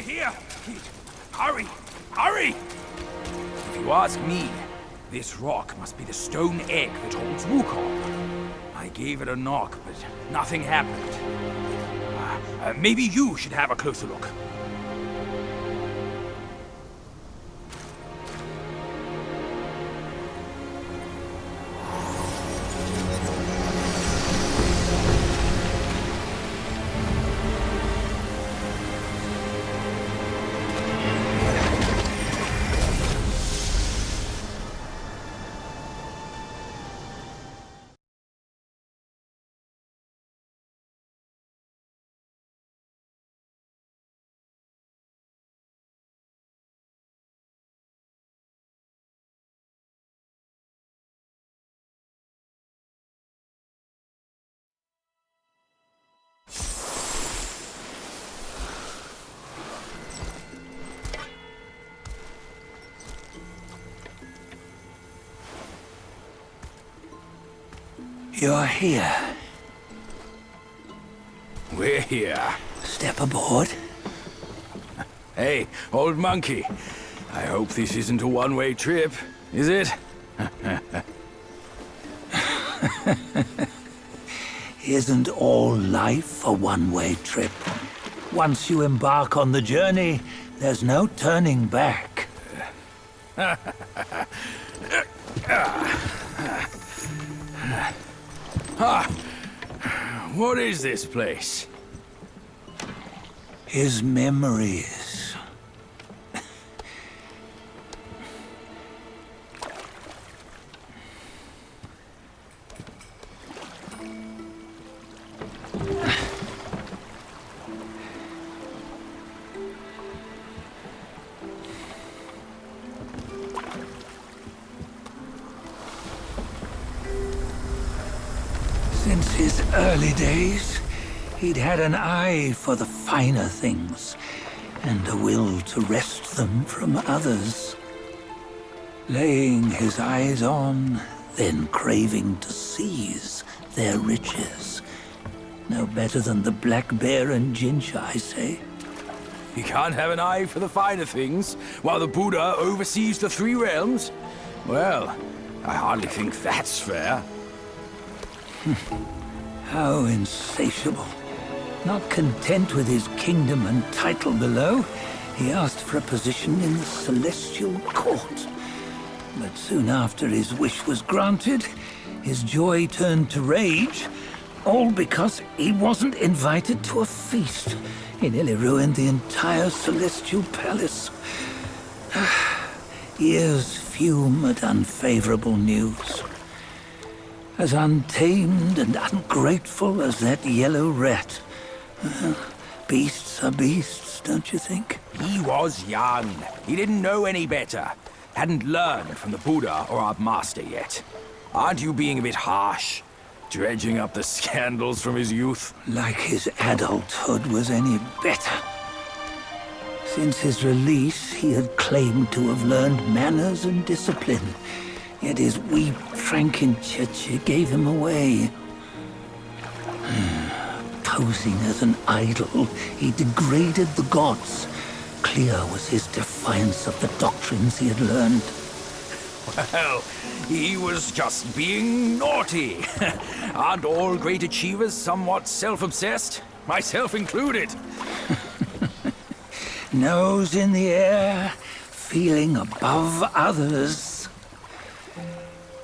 here! Kid, hurry! Hurry! If you ask me, this rock must be the stone egg that holds Wukong. I gave it a knock, but nothing happened. Maybe you should have a closer look. You're here. We're here. Step aboard. Hey, old monkey. I hope this isn't a one-way trip, is it? Isn't all life a one-way trip? Once you embark on the journey, there's no turning back. What is this place? His memories. Since his early days, he'd had an eye for the finer things, and a will to wrest them from others. Laying his eyes on, then craving to seize their riches. No better than the black bear and ginger, I say. You can't have an eye for the finer things, while the Buddha oversees the three realms? Well, I hardly think that's fair. How insatiable. Not content with his kingdom and title below, he asked for a position in the celestial court. But soon after his wish was granted, his joy turned to rage, all because he wasn't invited to a feast. He nearly ruined the entire celestial palace. Ears fume at unfavorable news. As untamed and ungrateful as that yellow rat. Beasts are beasts, don't you think? He was young. He didn't know any better. Hadn't learned from the Buddha or our master yet. Aren't you being a bit harsh? Dredging up the scandals from his youth? Like his adulthood was any better. Since his release, he had claimed to have learned manners and discipline. Yet his weak Frankenchurch gave him away. Posing as an idol, he degraded the gods. Clear was his defiance of the doctrines he had learned. Well, he was just being naughty. Aren't all great achievers somewhat self-obsessed? Myself included. Nose in the air, feeling above others.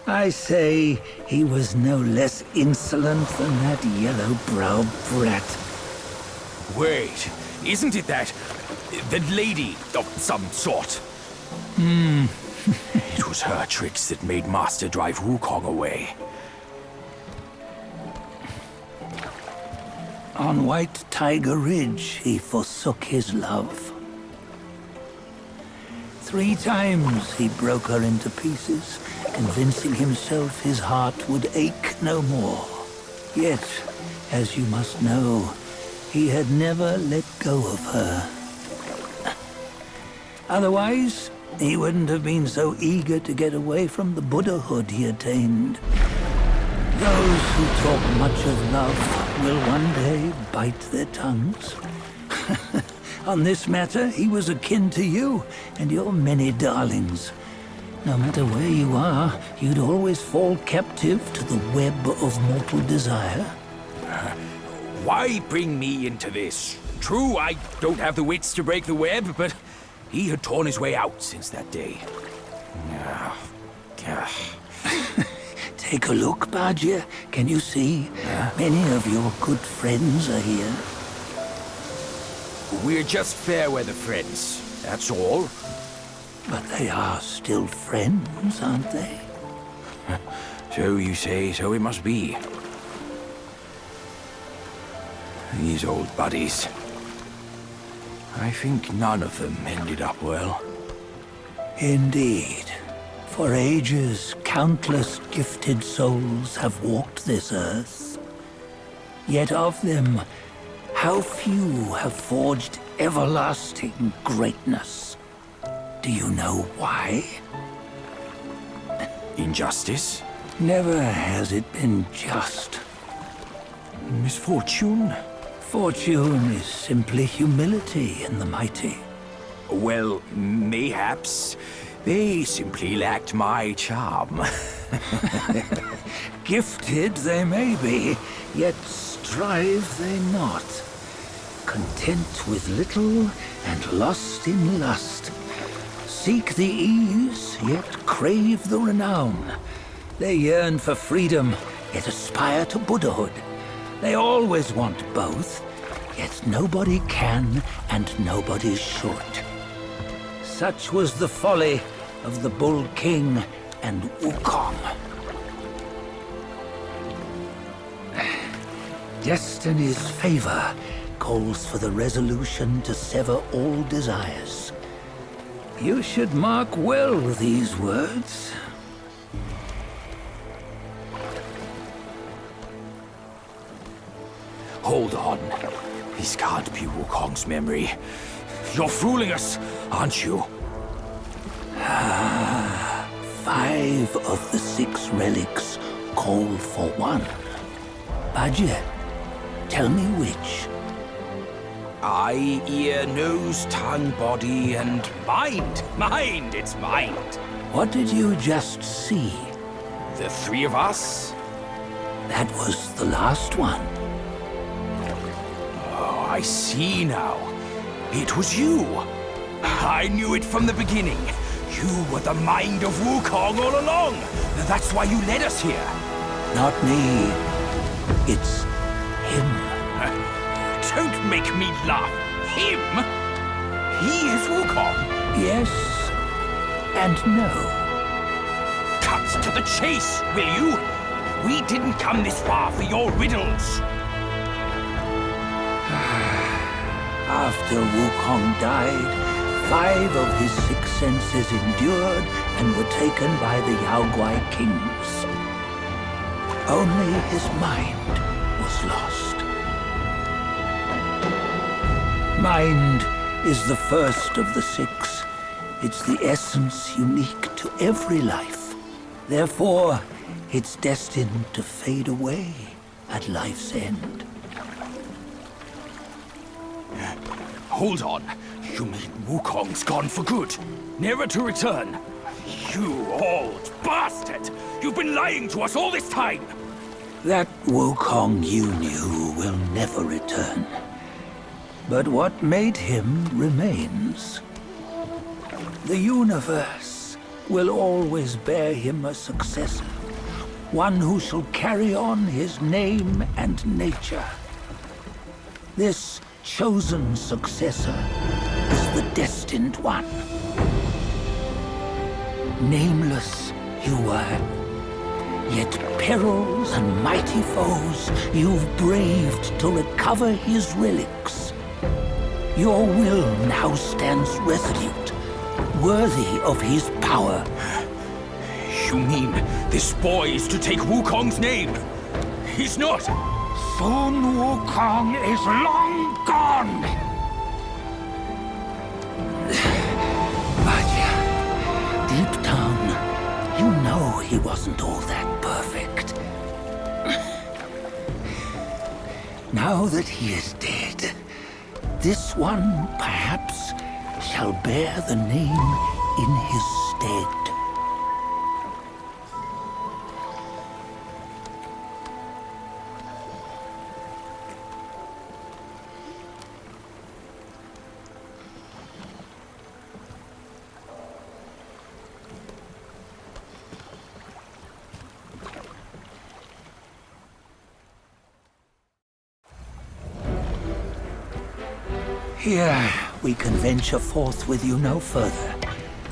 I say he was no less insolent than that yellow-browed brat. Wait, isn't it that lady of some sort? It was her tricks that made Master drive Wukong away. On White Tiger Ridge, he forsook his love. 3 times he broke her into pieces, convincing himself his heart would ache no more. Yet, as you must know, he had never let go of her. Otherwise, he wouldn't have been so eager to get away from the Buddhahood he attained. Those who talk much of love will one day bite their tongues. On this matter, he was akin to you and your many darlings. No matter where you are, you'd always fall captive to the web of mortal desire. Why bring me into this? True, I don't have the wits to break the web, but he had torn his way out since that day. Take a look, Bajia. Can you see? Many of your good friends are here. We're just fair-weather friends, that's all. But they are still friends, aren't they? So you say, so it must be. These old buddies. I think none of them ended up well. Indeed. For ages, countless gifted souls have walked this earth. Yet of them, how few have forged everlasting greatness? Do you know why? Injustice? Never has it been just. Misfortune? Fortune is simply humility in the mighty. Well, mayhaps. They simply lacked my charm. Gifted they may be, yet strive they not. Content with little and lost in lust. Seek the ease, yet crave the renown. They yearn for freedom, yet aspire to Buddhahood. They always want both, yet nobody can and nobody should. Such was the folly of the Bull King and Wukong. Destiny's favor calls for the resolution to sever all desires. You should mark well these words. Hold on. This can't be Wukong's memory. You're fooling us, aren't you? 5 of the 6 relics call for one. Bajie, tell me which. Eye, ear, nose, tongue, body, and mind. Mind, it's mind. What did you just see? The 3 of us? That was the last one. Oh, I see now. It was you. I knew it from the beginning. You were the mind of Wukong all along. That's why you led us here. Not me. It's him. Don't make me laugh. Him? He is Wukong. Yes and no. Cut to the chase, will you? We didn't come this far for your riddles. After Wukong died, 5 of his 6 senses endured and were taken by the Yaoguai kings. Only his mind was lost. Mind is the first of the 6. It's the essence unique to every life. Therefore, it's destined to fade away at life's end. Hold on. You mean Wukong's gone for good? Never to return? You old bastard! You've been lying to us all this time! That Wukong you knew will never return. But what made him remains. The universe will always bear him a successor. One who shall carry on his name and nature. This chosen successor is the destined one. Nameless you were, yet perils and mighty foes you've braved to recover his relics. Your will now stands resolute, worthy of his power. You mean this boy is to take Wukong's name? He's not! Sun Wukong is long gone! Bajia, deep down, you know he wasn't all that perfect. Now that he is dead, this one, perhaps, shall bear the name in his stead. Here, we can venture forth with you no further.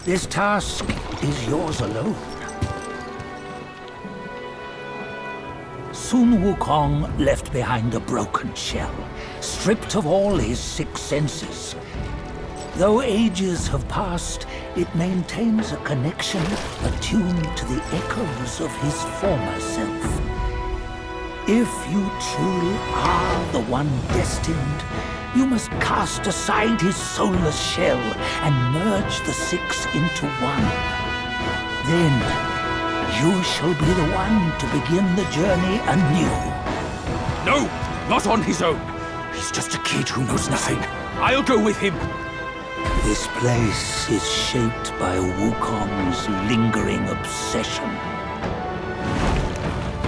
This task is yours alone. Soon Wukong left behind a broken shell, stripped of all his 6 senses. Though ages have passed, it maintains a connection attuned to the echoes of his former self. If you truly are the one destined, you must cast aside his soulless shell and merge the 6 into one. Then, you shall be the one to begin the journey anew. No! Not on his own! He's just a kid who knows nothing. I'll go with him! This place is shaped by Wukong's lingering obsession.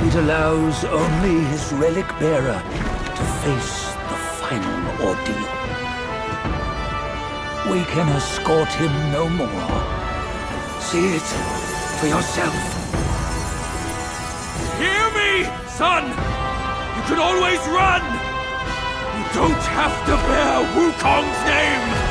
It allows only his relic bearer to face the final ordeal. We can escort him no more. See it for yourself. Hear me, son! You can always run! You don't have to bear Wukong's name!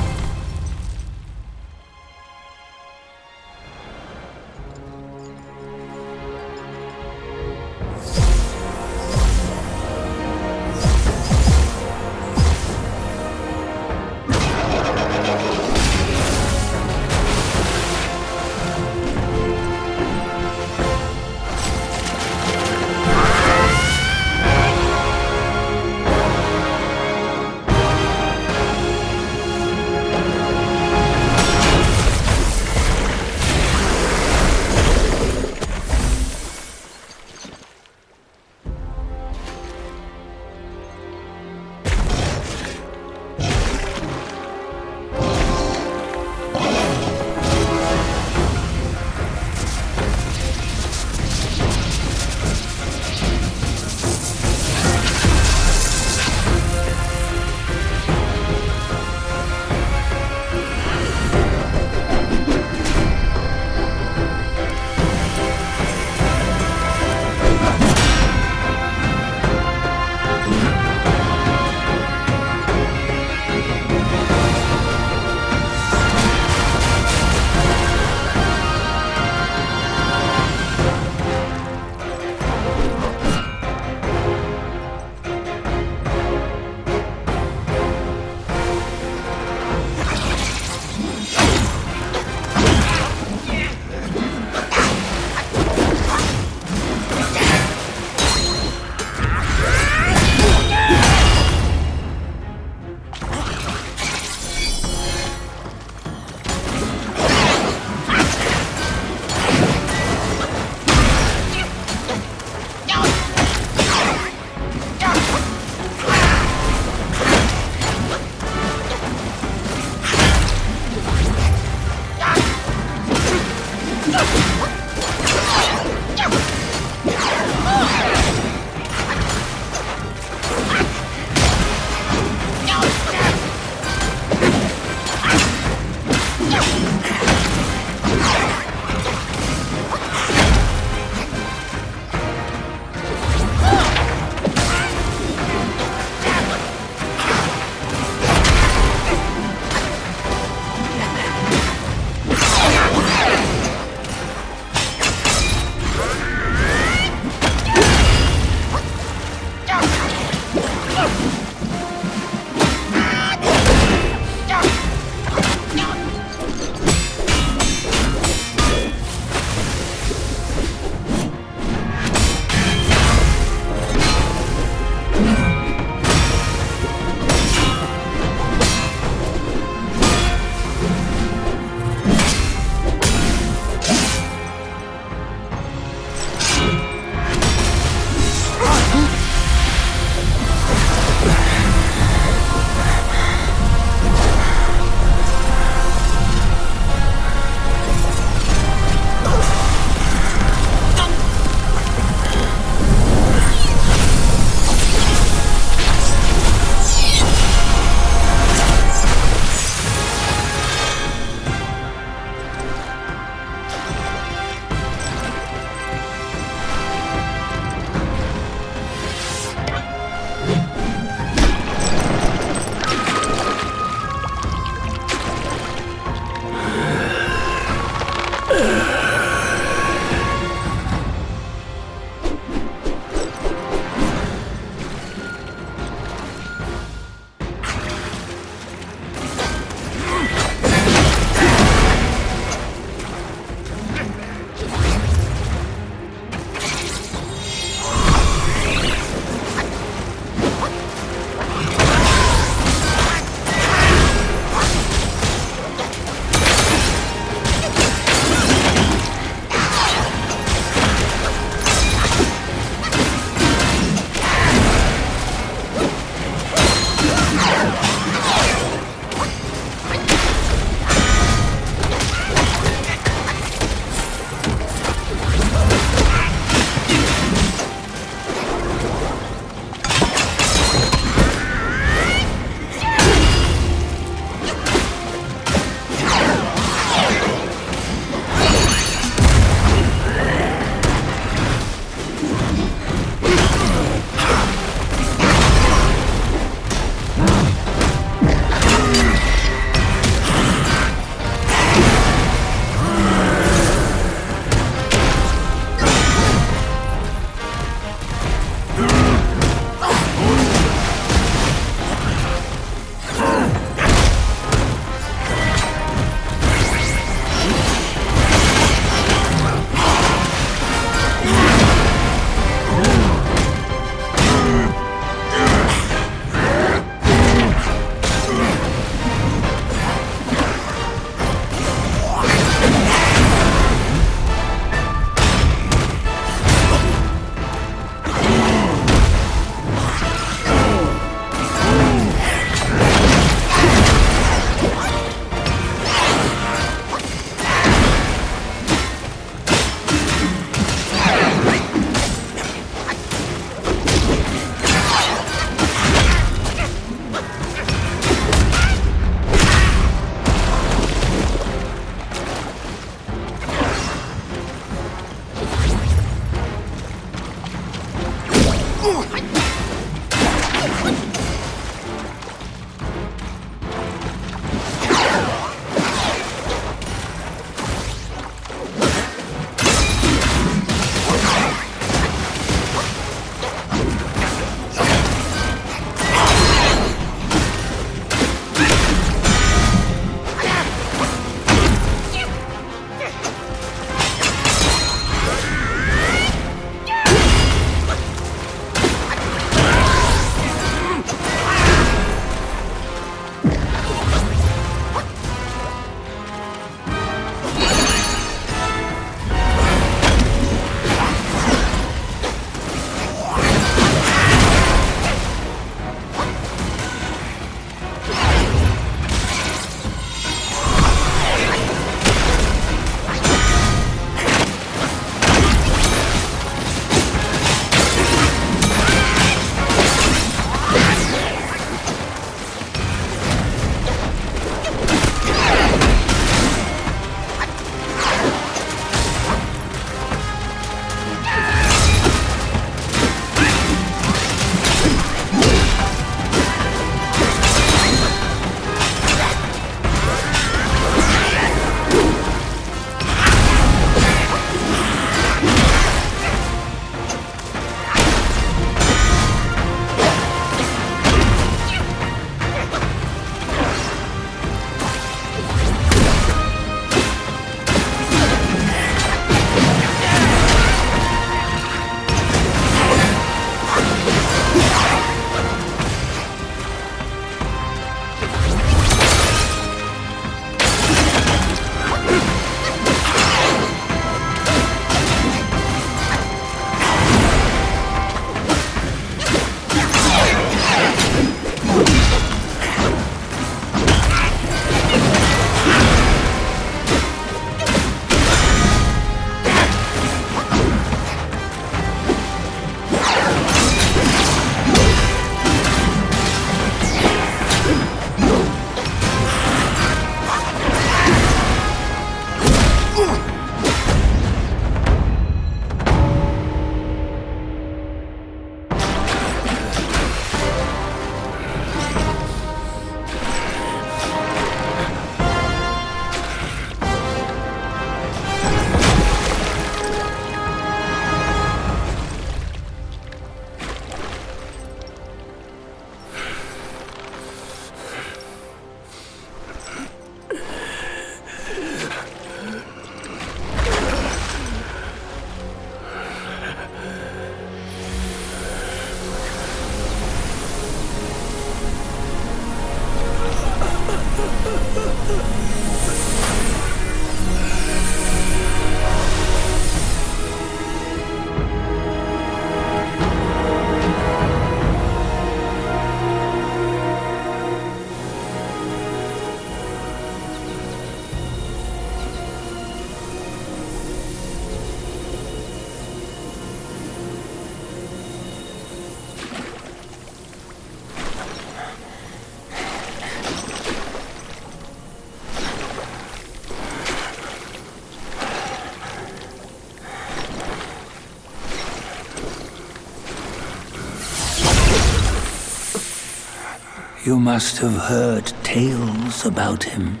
You must have heard tales about him.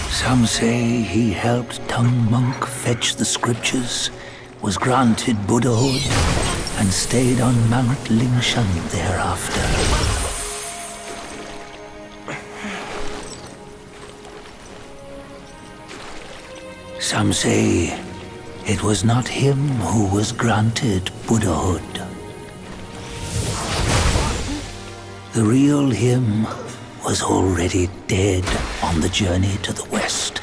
Some say he helped Tung Monk fetch the scriptures, was granted Buddhahood, and stayed on Mount Lingshan thereafter. Some say it was not him who was granted Buddhahood. The real him was already dead on the journey to the west.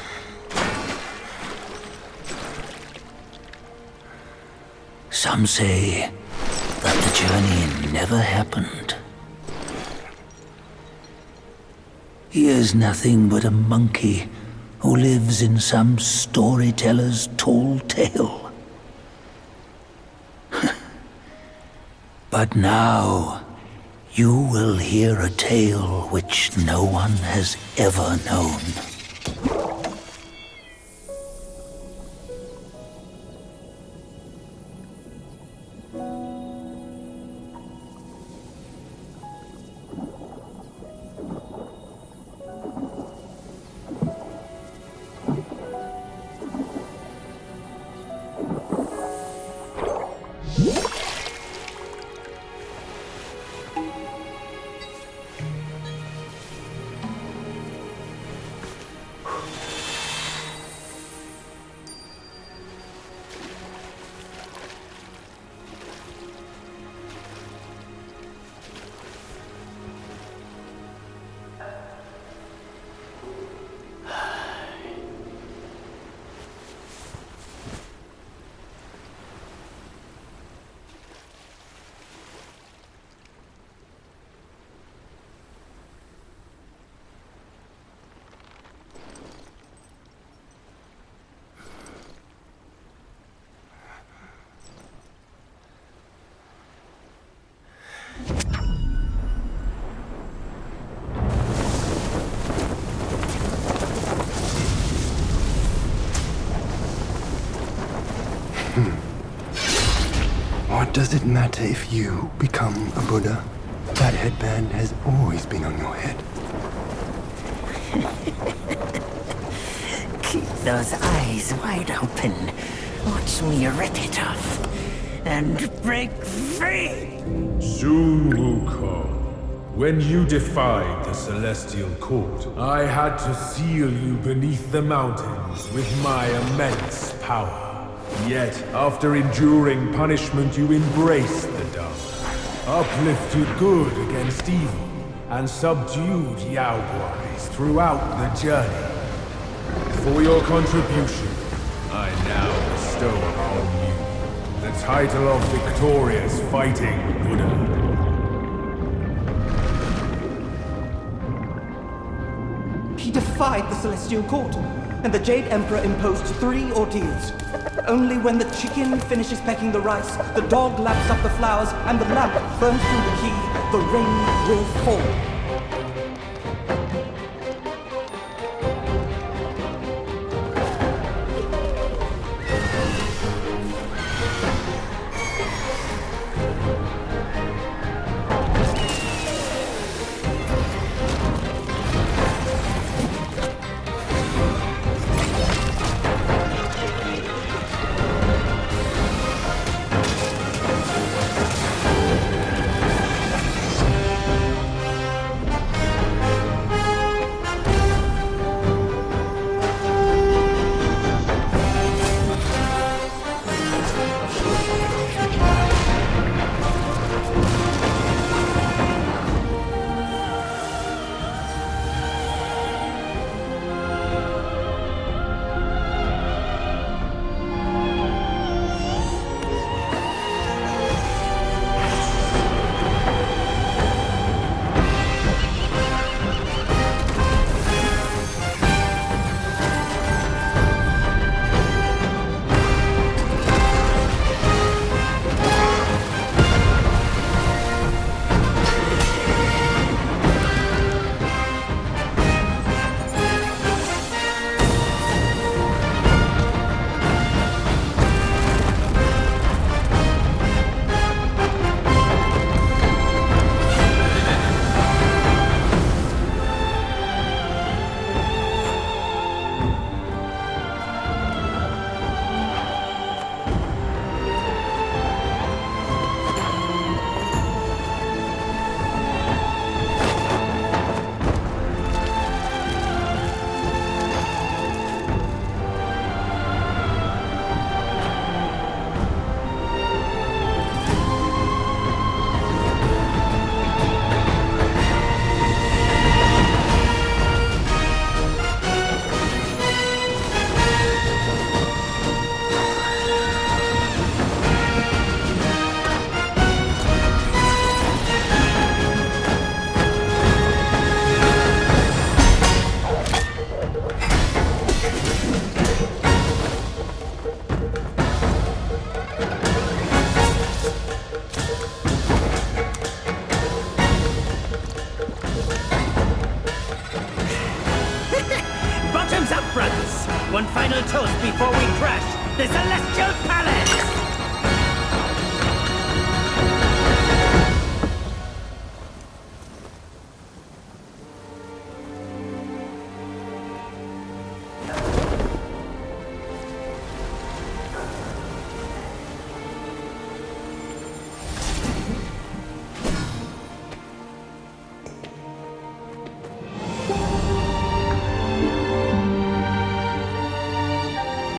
Some say that the journey never happened. He is nothing but a monkey who lives in some storyteller's tall tale. But now, you will hear a tale which no one has ever known. What does it matter if you become a Buddha? That headband has always been on your head. Keep those eyes wide open. Watch me rip it off and break free. Soon, Wukong. When you defied the Celestial Court, I had to seal you beneath the mountains with my immense power. Yet, after enduring punishment, you embraced the dark, uplifted good against evil, and subdued Yao Guais throughout the journey. For your contribution, I now bestow upon you the title of Victorious Fighting Buddha. He defied the Celestial Court, and the Jade Emperor imposed 3 ordeals. Only when the chicken finishes pecking the rice, the dog laps up the flowers, and the lamp burns through the key, the rain will fall. before we crash the Celestial Palace!